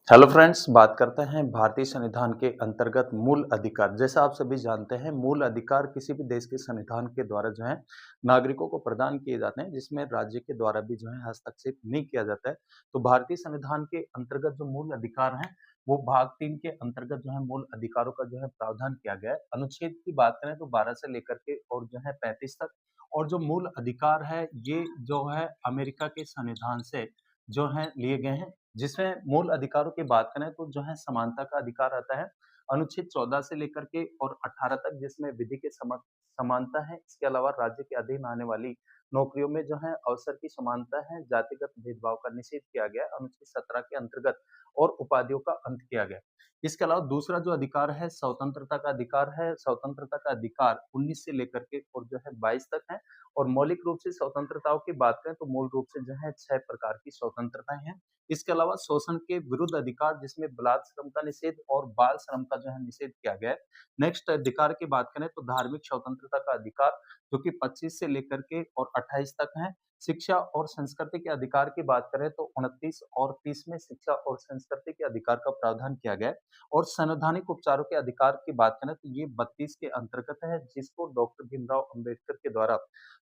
Hello friends, बात करते हैं भारतीय संविधान के अंतर्गत मूल अधिकार। जैसा आप सभी जानते हैं, मूल अधिकार किसी भी देश के संविधान के द्वारा जो है नागरिकों को प्रदान किए जाते हैं, जिसमें राज्य के द्वारा भी जो है हस्तक्षेप नहीं किया जाता है। तो भारतीय संविधान के अंतर्गत जो मूल अधिकार हैं, वो भाग 3 के अंतर्गत जो है मूल अधिकारों का जो है प्रावधान किया गया है। अनुच्छेद की बात करें तो 12 से लेकर के और जो है 35 तक। और जो मूल अधिकार है, ये जो है अमेरिका के संविधान से जो है लिए गए हैं। जिसमें मूल अधिकारों की बात करें तो जो है समानता का अधिकार आता है, अनुच्छेद 14 से लेकर के और 18 तक, जिसमें विधि के समानता है। इसके अलावा राज्य के अधीन आने वाली नौकरियों में जो है अवसर की समानता है, जातिगत भेदभाव का निषेध किया गया है, अनुच्छेद 17 के अंतर्गत। और उपाधियों का अंत किया गया है। इसके अलावा दूसरा जो अधिकार है, स्वतंत्रता का अधिकार है। स्वतंत्रता का अधिकार 19 से लेकर के और जो है 22 तक है। और मौलिक रूप से स्वतंत्रताओं की बात करें तो मूल रूप से जो है 6 प्रकार की स्वतंत्रताएं हैं। इसके अलावा शोषण के विरुद्ध अधिकार, जिसमें बलात् श्रम का निषेध और बाल श्रम का जो है निषेध किया गया है। नेक्स्ट अधिकार की बात करें तो धार्मिक स्वतंत्रता का अधिकार, जो कि 25 से लेकर के और 28 तक है। शिक्षा और संस्कृति के अधिकार की बात करें तो 29 और 30 में शिक्षा और संस्कृति के अधिकार का प्रावधान किया गया है। और संवैधानिक उपचारों के अधिकार की बात करें तो ये 32 के अंतर्गत है, जिसको डॉक्टर भीमराव अंबेडकर के द्वारा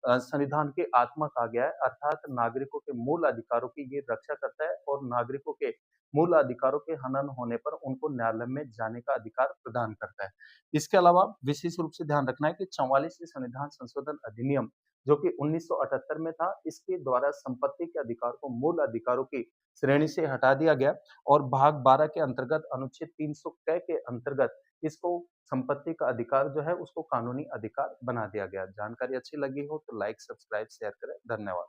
संविधान की आत्मा कहा गया है। अर्थात नागरिकों के मूल अधिकारों की ये रक्षा करता है और नागरिकों के मूल अधिकारों के हनन होने पर उनको न्यायालय में जाने का अधिकार प्रदान करता है। इसके अलावा विशेष रूप से ध्यान रखना है कि 44वें संविधान संशोधन अधिनियम, जो कि 1978 में था, इसके द्वारा संपत्ति के अधिकार को मूल अधिकारों की श्रेणी से हटा दिया गया। और भाग 12 के अंतर्गत अनुच्छेद 300 क के अंतर्गत इसको संपत्ति का अधिकार जो है उसको कानूनी अधिकार बना दिया गया। जानकारी अच्छी लगी हो तो लाइक, सब्सक्राइब, शेयर करें। धन्यवाद।